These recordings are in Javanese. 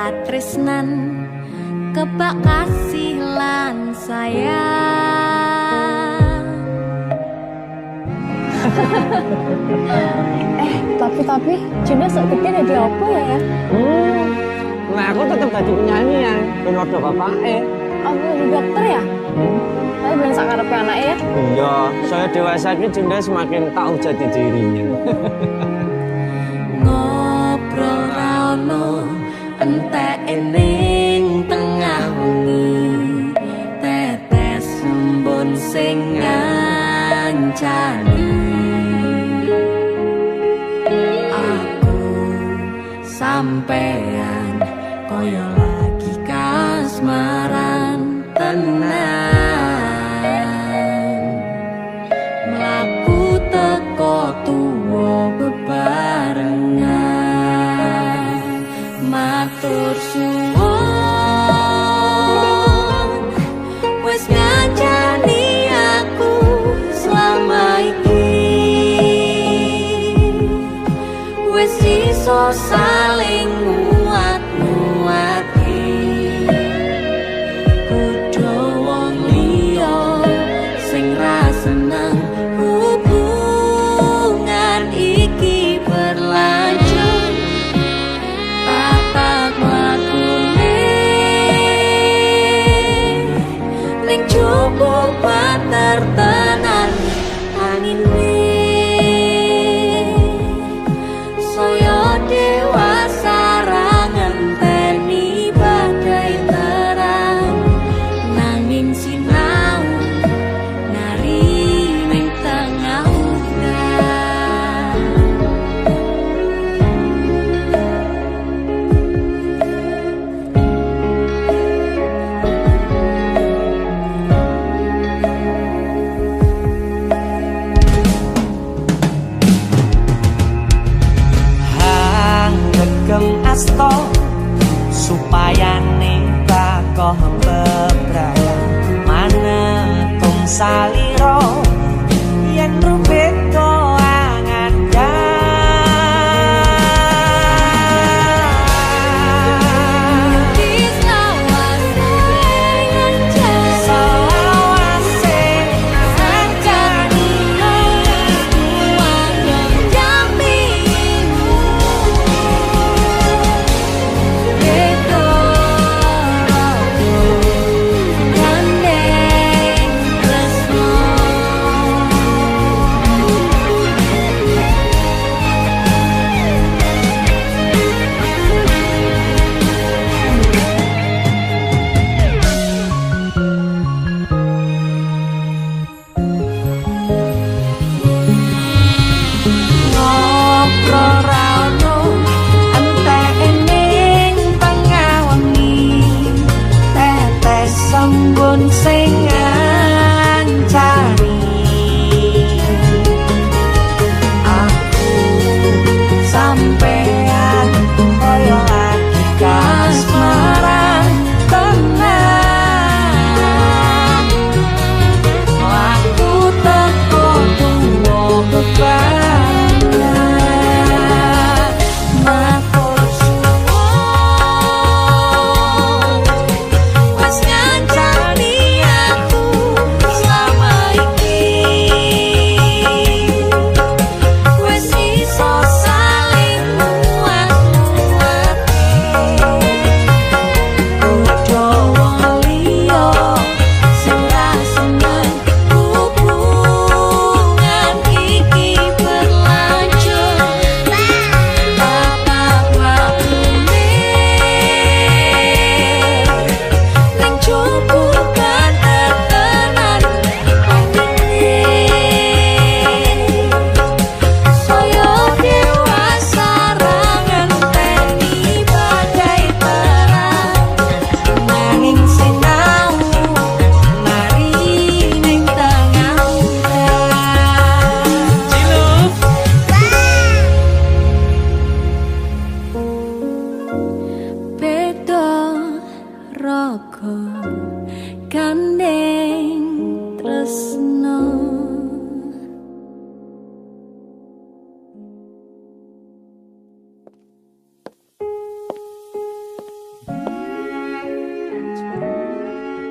katresnan kebak kasih lan sayang. Tapi Junda sok gede jadi apa ya? Nah aku tetap jadi penyanyi ya, ben ordo bapake. Aku jadi dokter ya? Tapi belum sakarepe anaknya ya? Iya, saya dewasa ini Junda semakin tahu jati dirinya. Ngobrol rano entek ning tengah wengi, tetes embun sing ngancani. Aku sampean koyo lagi kasmaran tenan, mlaku teko tuwa bebarengan, matur suwun wis ngancani aku selama iki, wis iso saling nguat-nguati. Kudu wong liya sing ra seneng hubungan iki berlanjut, tatak lakune ning cukup pater tenan angin saya dewasa ra ngenteni badai terang, nanging sinau nari ning tengah udan. Gem asto supaya nikakoh bebrayan manetung saliro yen rubet koangan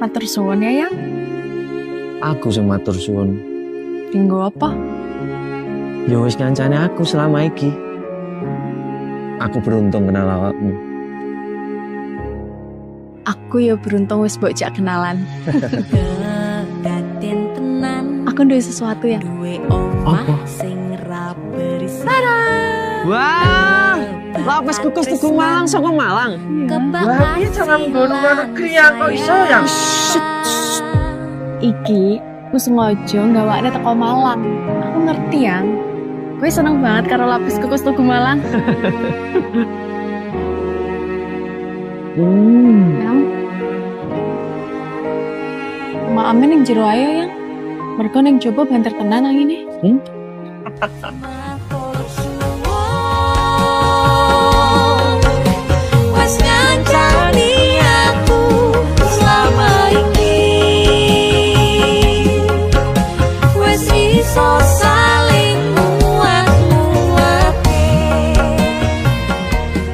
Matur suwun ya, Yang. Aku sing matur suwun. Dinggo apa? Ya wis kancane aku selama iki. Aku beruntung kenal awakmu. Aku ya beruntung wis mbok jak kenalan. Kedaden tenan Aku duwe sesuatu ya. duwe omah Apa? sing ra berisik. Wah, lapis kukus Tugu Malang saka Malang. Wah, piye jangan nggo luar negeri ya, kok iso ya? Iki aku sengaja gawakne teko Malang. Aku ngerti Yang. Gue seneng banget karo lapis kukus Tugu Malang. Yang. Maame ning jero ayo Yang. Mergo ning jowo banter tenan angine. Wes ngancani aku selama ini, wes iso saling muat-muate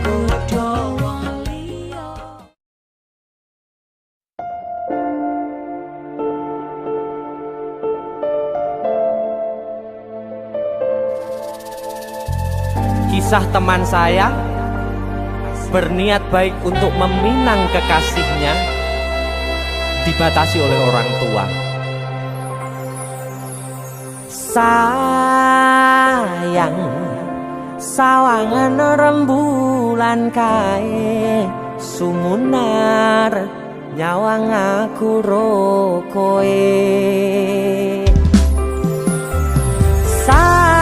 godho wong liya. Kisah teman saya berniat baik untuk meminang kekasihnya dibatasi oleh orang tua. Sayang, sawangan rembulan kae sumunar nyawang aku rokoe. Sayang,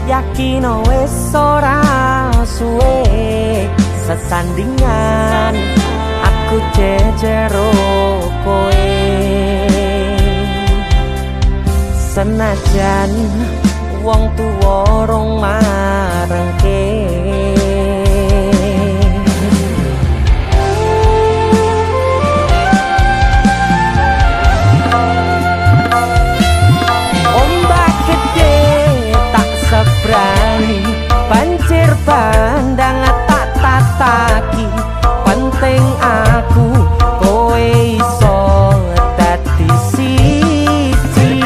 yakin wis ora suwe sesandingan aku jejero kowe. Senajan wong tuwa rong marengke, ombak gede tak sebrani, banjir bandang tak tataki. Penting aku kowe iso dadi siji.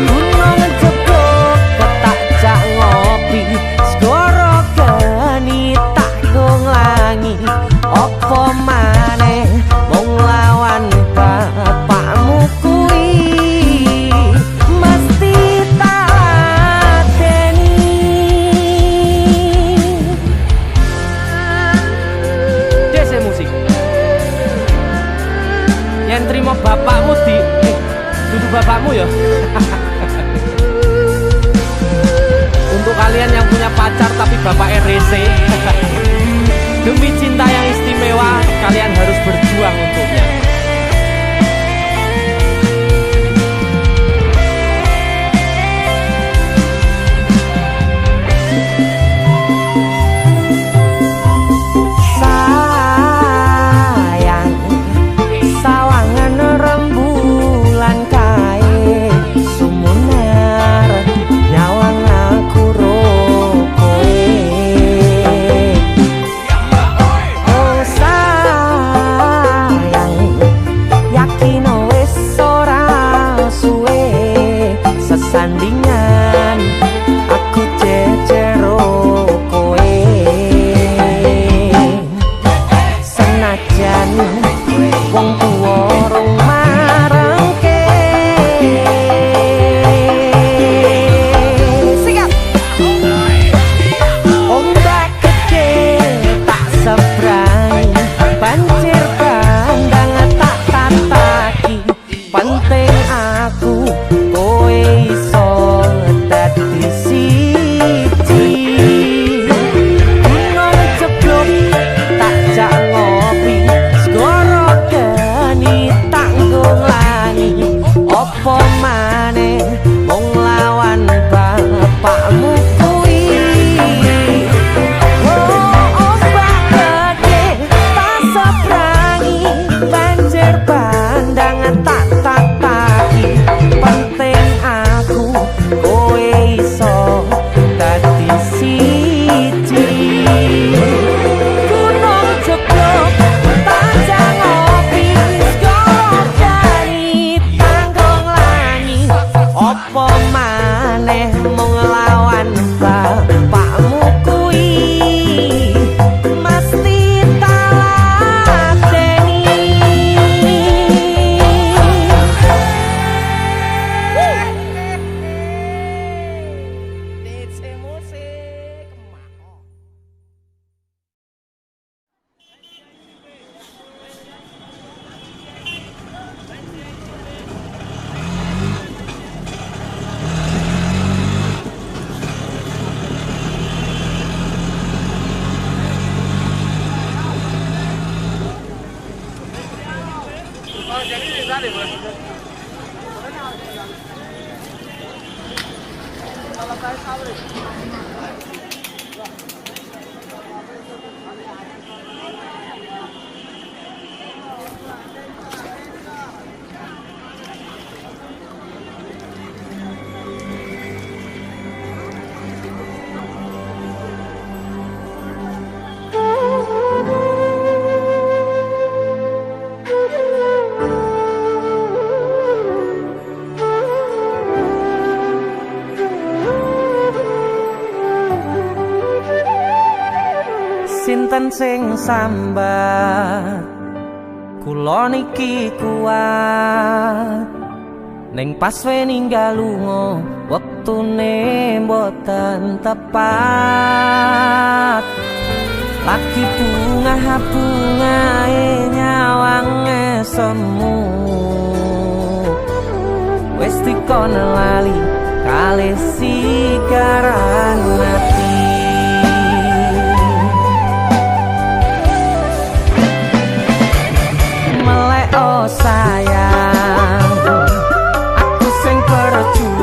Gunung jebok tak jak ngopi, segara geni tak gonglangi. Apa maneh mung lawan bapakmu kuwi mesti tak lateni. Dese musik yang terima bapakmu duduk bapakmu ya. Untuk kalian yang punya pacar tapi bapak RC, demi cinta yang istimewa kalian harus berjuang untuknya. Sayang, sawangan rembulan kae sumunar nyawang aku rokoe. sinten sing sambat kula niki kuat ning pas we ninggal lunga wektune mboten tepat lagi bungae nyawange semu wis dikono lali kalih sigaran ati melek oh sayang aku sing berjuang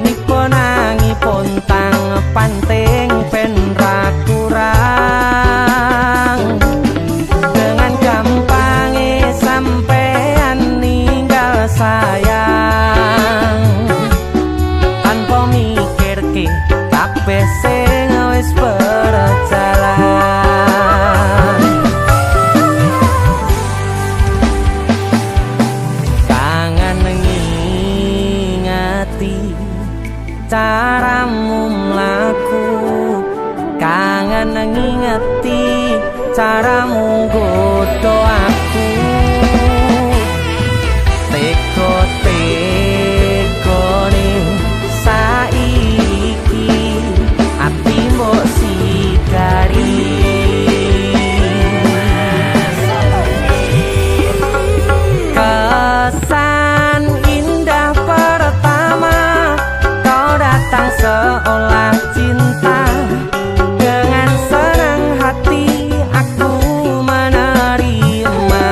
niku nangipun tang panting ben ra kurang dengan gampangnya sampean ninggal sayang tanpa mikir ke kabeh sing wis berjalan kangen ngingati caramu mlaku kangen ngingati caramu godho aku teko-tekone saiki ati mbok sidari kesan indah pertama kau datang seolah cinta dengan senang hati aku menerima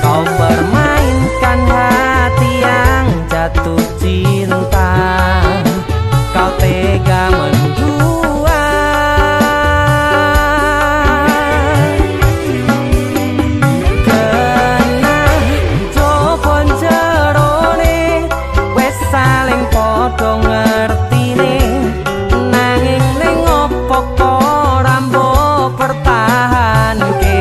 kau permainkan hati yang jatuh cinta kau tega mendua kena jopon jerone wes saling podo ngertine nanging ning opo kok rambo pertahanke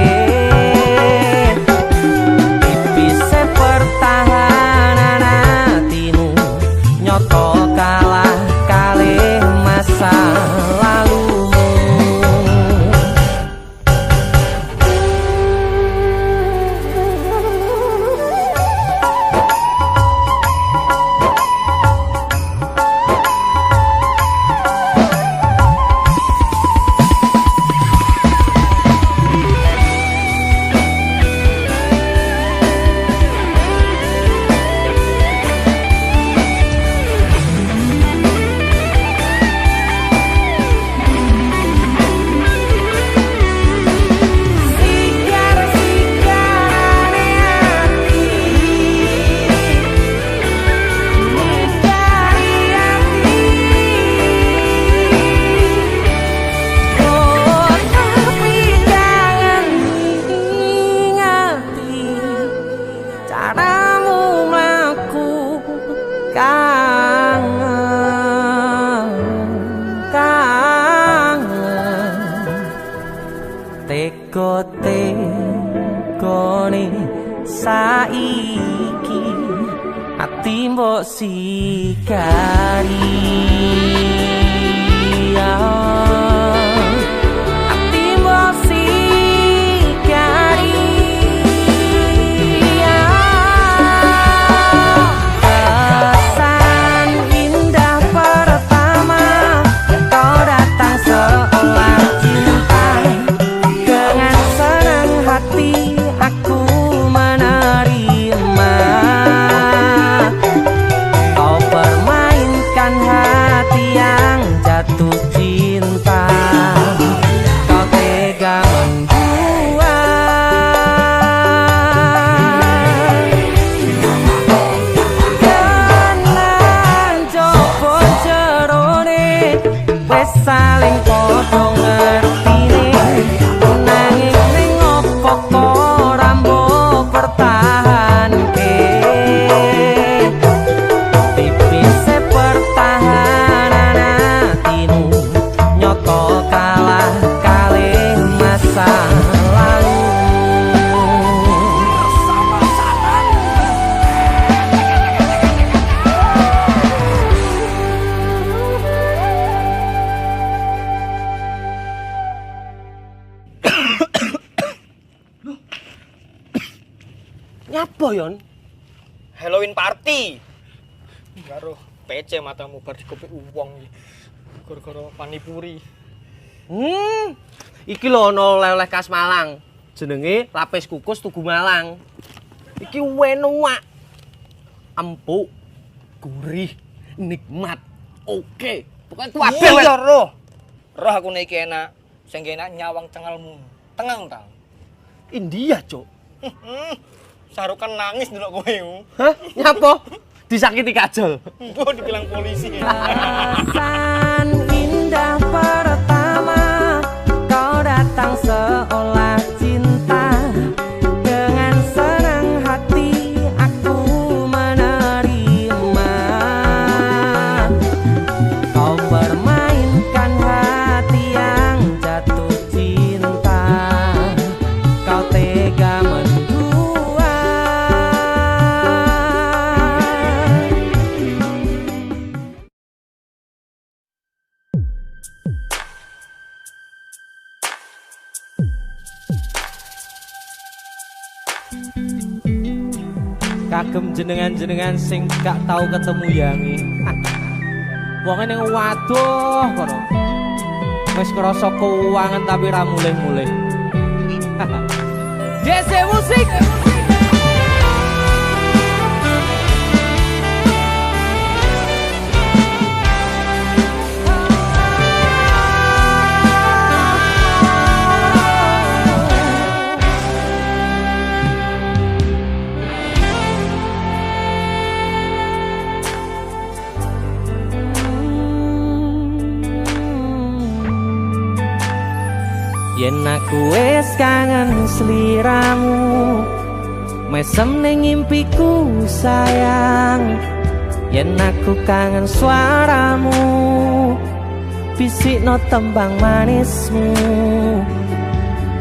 tipise pertahanan hatimu nyoto kalah kalih masa lalumu caramu mlaku kangen teko-tekone saiki ati mbok sigari ati mbok sigari kesan indah pertama kau datang seolah cinta dengan senang hati aku menerima kau permainkan hati yang jatuh cinta kau tega membuat kanan jopon jerone wes saling podo ngertine nanging ning opo kok rambo pertahanke tipise pertahanan hatimu nyoto kalah kalih masa lalu Apa yon? Halloween party. Karo PC matamu bar dikopik uwong iki. Gara-gara panipuri. Iki lho ana oleh-oleh khas Malang. Jenenge lapis kukus Tugu Malang. Iki enak. Empuk, gurih, nikmat. Oke. Pokoknya kabeh. Iya, roh. Roh aku nek iki enak. Sing enak nyawang cengalmu. Tengang ta. India, Cuk. Sarukan nangis ndelok kowe. Hah? Nyapa? Disakiti kajol. Gua dibilang polisi. Perasaan indah pertama kau datang seolah cinta. Dengan senang hati aku menerima. Kau permainkan hati yang jatuh cinta. Kau tega mendua. Kagem jenengan-jenengan sing gak tau ketemu yangi. Wong ning waduh kono. Wis krasa keuangan tapi ra mulih-mulih. DC musik. Yen aku wis kangen sliramu, mesem ning ngimpiku sayang. Yen aku kangen suaramu, bisikno tembang manismu.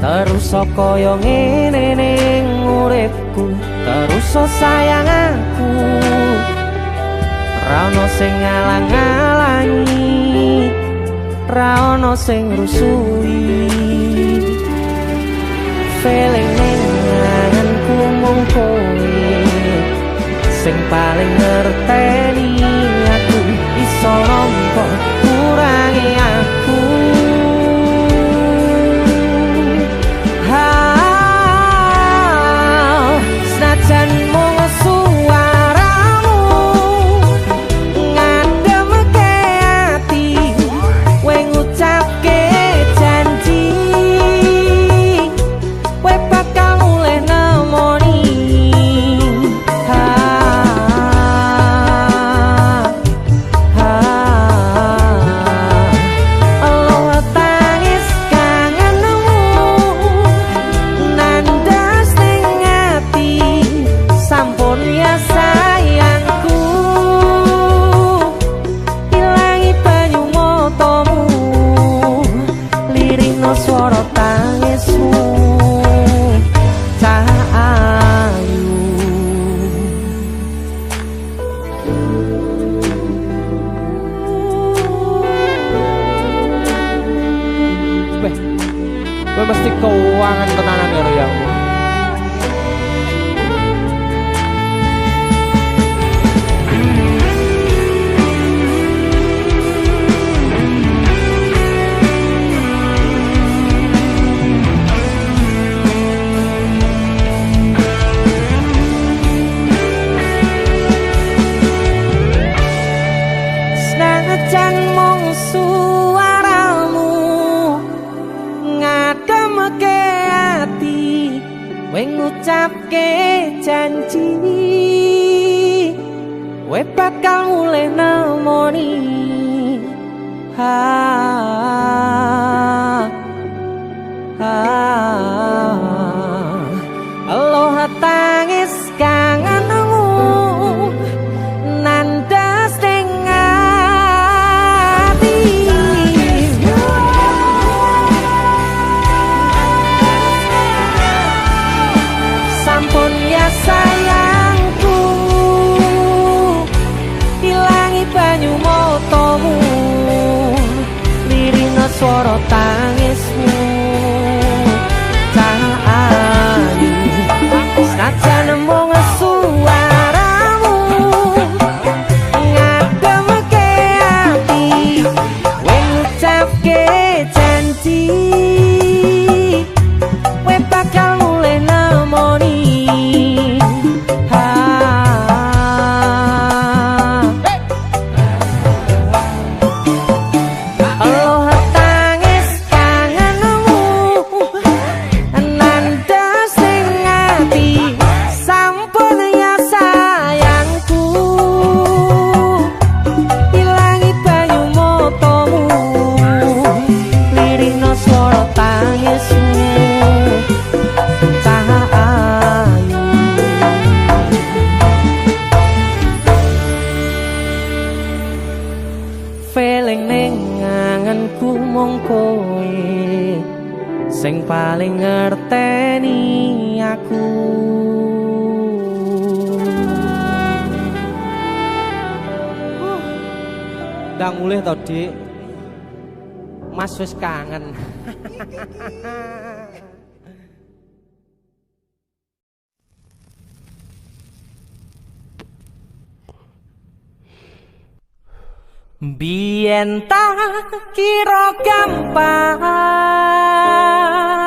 Terus kaya ngene ning uripku, terus sayang aku. Ra ono sing ngalang-alangi, ra ono sing rusui. Feeling ning ngangenku mung kowe sing paling ngerteni aku. Iso nampa kurangi aku. Senajan mung suaramu ngademke ati, kowe ngucapke janji kowe bakal mulih nemoni. Allah tangis kangenmu nandas ning ati. Sampun ya sayangku, ilangi banyu matamu, lirino swara tangismu. Cahayu Kowe mesti keuangan tenanan karo yang. senajan mung suaramu ngademke ati, kowe ngucapke janji kowe bakal mulih nemoni. Allah tangis kangenmu nandas ning ati. Sampun ya sayangku, ilangi banyu matamu, lirino swara tangismu. Cahayu senajan mung Eling ning anganku mung kowe sing paling ngerteni aku. Ndang mulih to, Dik. Mas wis kangen. Biyen tak kira gampang